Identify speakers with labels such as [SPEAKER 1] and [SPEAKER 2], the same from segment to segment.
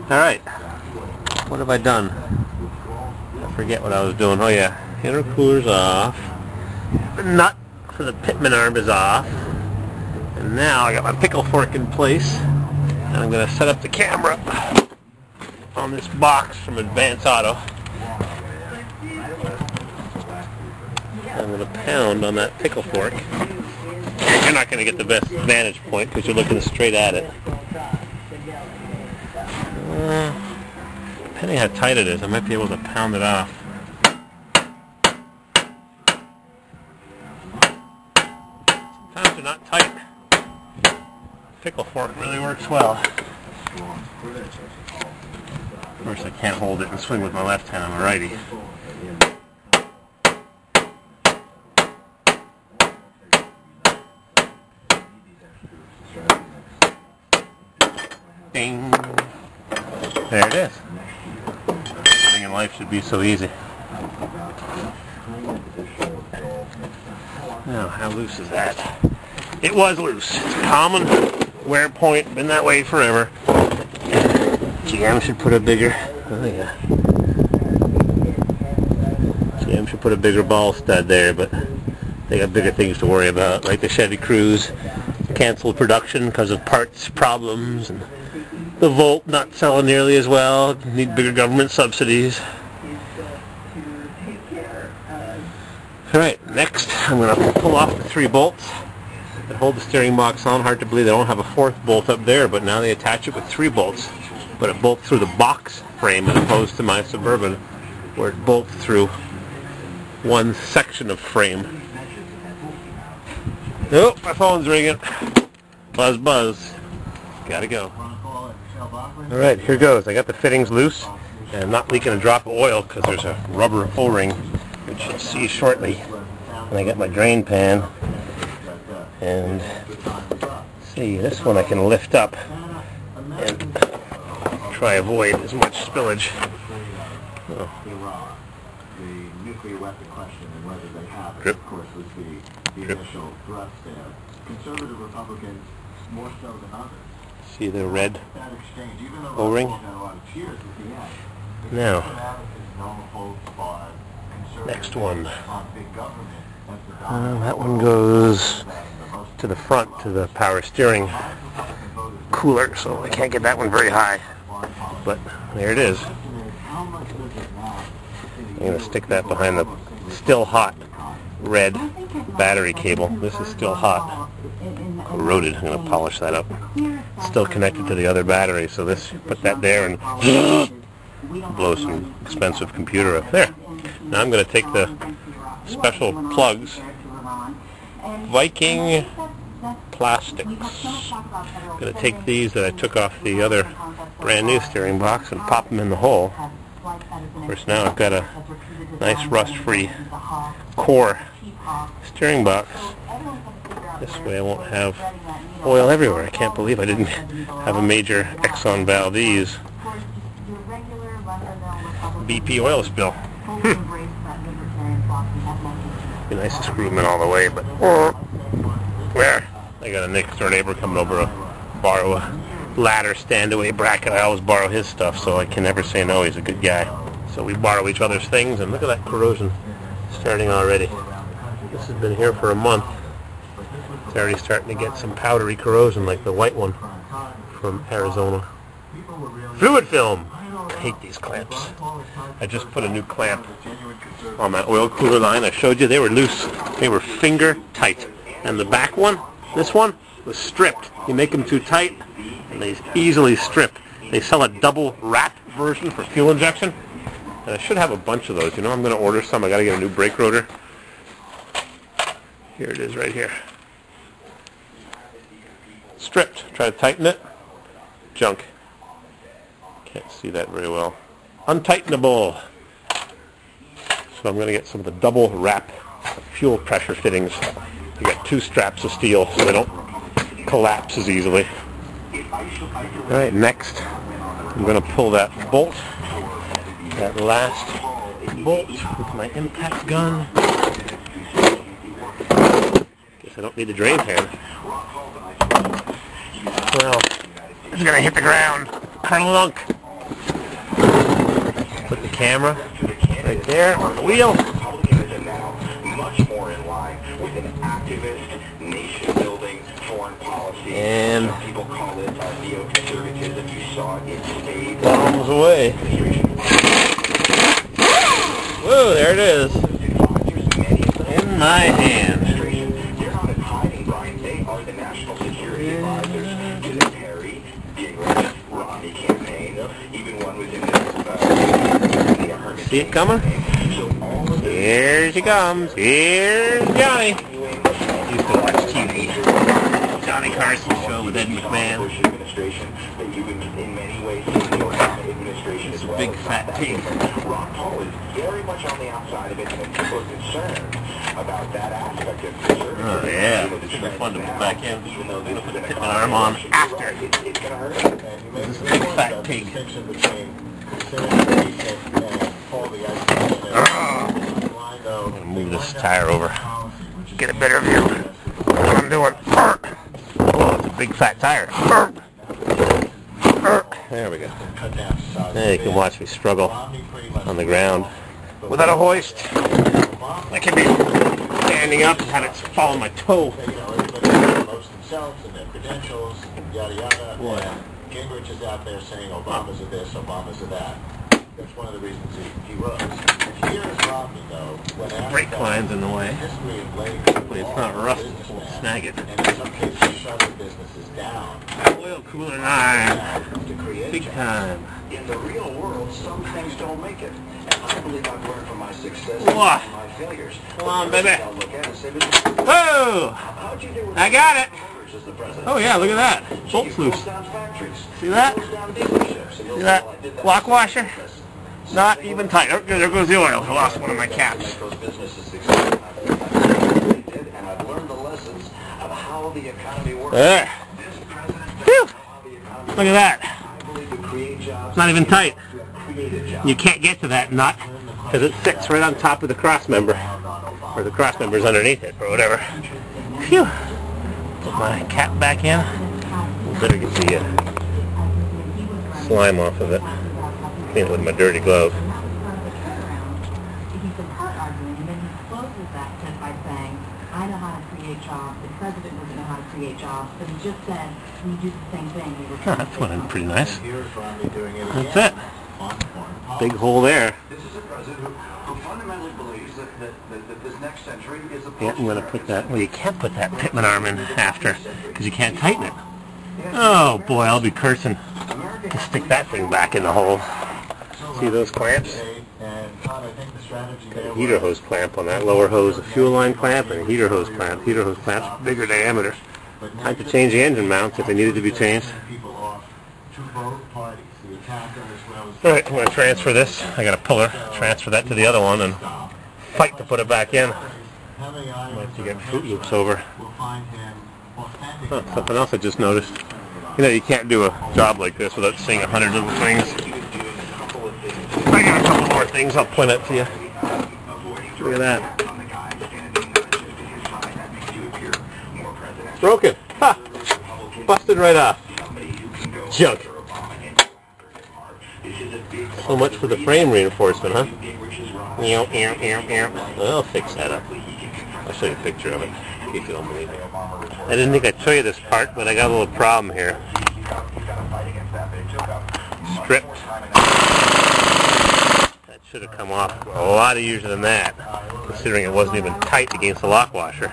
[SPEAKER 1] Alright, what have I done? I forget what I was doing. Oh yeah, intercooler's off. The nut for the Pitman arm is off. And now I got my pickle fork in place. And I'm going to set up the camera on this box from Advance Auto. I'm going to pound on that pickle fork. You're not going to get the best vantage point because you're looking straight at it. Depending how tight it is, I might be able to pound it off. Sometimes they're not tight. Pickle fork really works well. Of course, I can't hold it and swing with my left hand. I'm a righty. Ding! There it is. Everything in life should be so easy. Now, how loose is that? It was loose. It's a common wear point, been that way forever. GM should put a bigger, oh yeah. GM should put a bigger ball stud there, but they got bigger things to worry about, like the Chevy Cruze canceled production because of parts problems, and the Volt not selling nearly as well, need bigger government subsidies. Alright, next I'm going to pull off the 3 bolts that hold the steering box on. Hard to believe they don't have a 4th bolt up there, but now they attach it with 3 bolts. But it bolts through the box frame as opposed to my Suburban, where it bolts through one section of frame. Oh, my phone's ringing. Buzz, buzz. Gotta go. Alright, here goes. I got the fittings loose, and I'm not leaking a drop of oil because there's a rubber O-ring, which you'll see shortly. And I got my drain pan. And see, this one I can lift up and try avoid as much spillage. Oh. Drip. Drip. See the red O-ring? Now, next one. That one goes to the front, to the power steering cooler, so I can't get that one very high. But there it is. I'm going to stick that behind the still hot red battery cable. This is still hot. Corroded. I'm going to polish that up. Still connected to the other battery, so this, put that there and blow some expensive computer up there. Now I'm going to take the special plugs, Viking Plastics. I'm going to take these that I took off the other brand new steering box and pop them in the hole. Of course, now I've got a nice rust-free core steering box. This way I won't have oil everywhere. I can't believe I didn't have a major Exxon Valdez BP oil spill. Be nice to screw them in all the way, but where? I got a next door neighbor coming over to borrow a ladder stand-away bracket. I always borrow his stuff, so I can never say no. He's a good guy. So we borrow each other's things, and look at that corrosion starting already. This has been here for a month. It's already starting to get some powdery corrosion like the white one from Arizona. Fluid film! I hate these clamps. I just put a new clamp on my oil cooler line. I showed you they were loose. They were finger tight. And the back one, this one, was stripped. You make them too tight, and they easily strip. They sell a double wrap version for fuel injection. And I should have a bunch of those. You know, I'm going to order some. I got to get a new brake rotor. Here it is right here. Stripped. Try to tighten it. Junk. Can't see that very well. Untightenable. So I'm going to get some of the double wrap fuel pressure fittings. You got 2 straps of steel so they don't collapse as easily. Alright, next I'm going to pull that bolt, that last bolt with my impact gun. Guess I don't need the drain pan. Well, it's going to hit the ground. Kerlunk. Put the camera right there on the wheel.
[SPEAKER 2] Much more in line with an activist, nation-building, foreign policy.
[SPEAKER 1] And
[SPEAKER 2] people call it neoconservatism. You saw it in spades.
[SPEAKER 1] bombs away. Whoa, there it is. In my hand.
[SPEAKER 2] They're not hiding, Brian. They are the national security advisors to the Perry, Gingrich, Romney campaign. Even one was in the
[SPEAKER 1] See it coming? Here she comes. Here's Johnny. Used to watch TV. Johnny Carson show with Ed McMahon. This big fat pig.
[SPEAKER 2] Ron Paul is very much on the outside of it, and people are concerned about that aspect of conservatism.
[SPEAKER 1] Oh yeah, it's gonna be fun to put back in. I'm gonna put the Pittman arm on after.
[SPEAKER 2] It's gonna hurt.
[SPEAKER 1] This is a big fat pig. I'm gonna move this tire over. Get a better view. What I'm doing. Oh, it's a big fat tire. There we go. Now you can watch me struggle on the ground without a hoist. I can be standing up and have it fall on my toe. Boy.
[SPEAKER 3] Gingrich is out there saying Obama's a this, Obama's a that. That's one of the reasons he rose. Here's Romney, though.
[SPEAKER 1] Brake line's in the way. Hopefully it's not rust. It won't snag it.
[SPEAKER 3] And in some cases, shutting businesses down.
[SPEAKER 1] Oil cooler 9. Big time.
[SPEAKER 2] In the real world, some things don't make it. And I believe I've learned from my successes
[SPEAKER 1] Whoa.
[SPEAKER 2] and my failures.
[SPEAKER 1] Come on, baby.
[SPEAKER 2] I'll look at it and say,
[SPEAKER 1] Whoa!
[SPEAKER 2] how'd you do with
[SPEAKER 1] I got it.
[SPEAKER 2] as the president?
[SPEAKER 1] Oh yeah, look at that. Bolts loose.
[SPEAKER 2] Down factories.
[SPEAKER 1] See that?
[SPEAKER 2] Close down dealerships. And you'll
[SPEAKER 1] See
[SPEAKER 2] say,
[SPEAKER 1] that?
[SPEAKER 2] well, I did that
[SPEAKER 1] Lock
[SPEAKER 2] for
[SPEAKER 1] washer?
[SPEAKER 2] business.
[SPEAKER 1] Not even tight. Oh, there goes the oil. I lost one of my caps.
[SPEAKER 2] Make those businesses successful. They did, and I've learned the lessons of how the economy works.
[SPEAKER 1] There.
[SPEAKER 2] This president
[SPEAKER 1] Phew.
[SPEAKER 2] how the economy
[SPEAKER 1] Look at that.
[SPEAKER 2] I believe to create jobs.
[SPEAKER 1] It's not even tight.
[SPEAKER 2] Created jobs.
[SPEAKER 1] You can't get to that nut because it sits right on top of the cross member. Or the cross member's underneath it or whatever. Phew. Put my cap back in. Better get the slime off of it. Clean it with my dirty glove.
[SPEAKER 4] He's a part arguing, and then he closes that sentence by saying, I know how to create jobs, the president doesn't know how to create jobs, but he just said, we do the same thing.
[SPEAKER 1] That's one pretty nice.
[SPEAKER 3] Here's Romney doing it
[SPEAKER 1] That's
[SPEAKER 3] again.
[SPEAKER 1] it. Big hole there.
[SPEAKER 2] This is a president who fundamentally believes that this next century is a
[SPEAKER 1] Yeah, I'm going to put that... Well, you can't put that Pittman arm in after because you can't tighten it. Oh, boy, I'll be cursing to stick that thing back in the hole. See those clamps? Got a heater hose clamp on that lower hose, a fuel line clamp, and a heater hose clamp. Heater hose clamps, bigger diameter. I had to change the engine mounts if they needed to be changed. Alright, I'm going to transfer this. I got a puller. Transfer that to the other one and fight to put it back in. Might have to get Fruit Loops over. Huh, something else I just noticed. You know, you can't do a job like this without seeing 100 little things. I got a couple more things. I'll point out to you. Look at that. Broken. Ha! Busted right off. Junk. So much for the frame reinforcement, huh? I'll fix that up. I'll show you a picture of it, if you don't believe me. I didn't think I'd show you this part, but I got a little problem here. Stripped. That should have come off a lot easier than that, considering it wasn't even tight against the lock washer.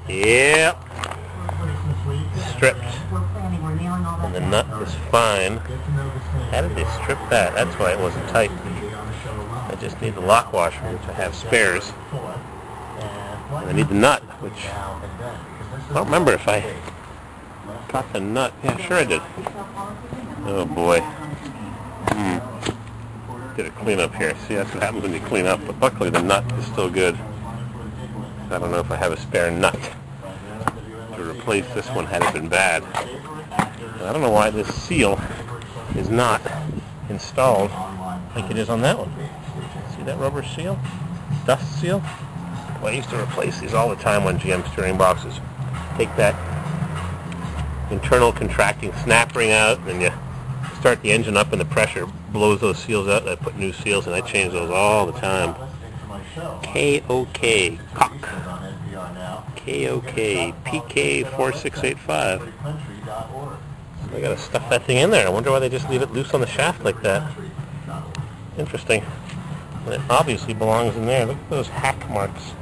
[SPEAKER 1] Yep. Stripped. And the nut is fine. How did they strip that? That's why it wasn't tight. I just need the lock washer, which I have spares. And I need the nut, which I don't remember if I got the nut. Yeah, sure I did. Oh boy. Did a cleanup here. See, that's what happens when you clean up. But luckily the nut is still good. I don't know if I have a spare nut to replace this one had it been bad. I don't know why this seal is not installed like it is on that one. See that rubber seal? Dust seal? Well, I used to replace these all the time on GM steering boxes. Take that internal contracting snap ring out, and then you start the engine up and the pressure blows those seals out. I put new seals and I change those all the time. KOK, cock. KOK, PK4685. I gotta stuff that thing in there. I wonder why they just leave it loose on the shaft like that. Interesting. And it obviously belongs in there. Look at those hack marks.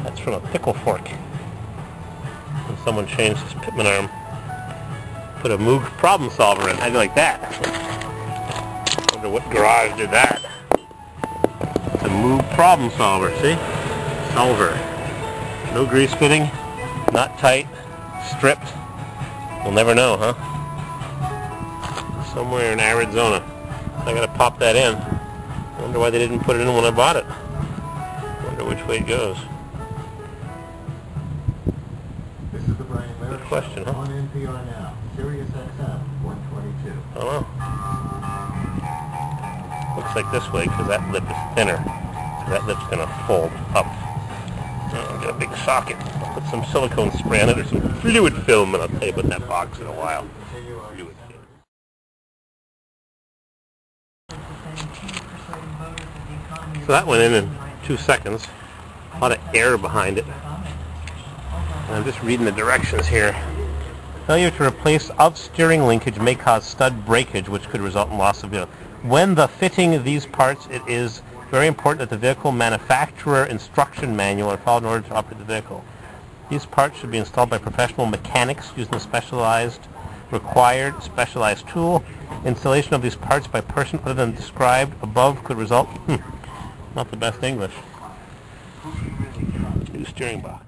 [SPEAKER 1] That's from a pickle fork. And someone changed this pitman arm. Put a Moog problem solver in. How'd you like that? Wonder what garage did that. It's a Moog problem solver, see? Solver. No grease fitting, not tight, stripped. We'll never know, huh? Somewhere in Arizona. I gotta pop that in. Wonder why they didn't put it in when I bought it. Wonder which way it goes.
[SPEAKER 3] This is the Brian Lehrer
[SPEAKER 1] Good question, huh?
[SPEAKER 3] On NPR now, Sirius XM 122.
[SPEAKER 1] I don't know. Looks like this way because that lip is thinner. So that lip's gonna fold up. I'll get a big socket. I'll put some silicone spray on it or some fluid film, and I'll tell you about that box in a while. Fluid film. So that went in 2 seconds. A lot of air behind it. And I'm just reading the directions here. Failure to replace out-steering linkage may cause stud breakage, which could result in loss of vehicle. When the fitting of these parts, it is very important that the vehicle manufacturer instruction manual are followed in order to operate the vehicle. These parts should be installed by professional mechanics using a specialized tool. Installation of these parts by person other than described above could result not the best English. New steering box.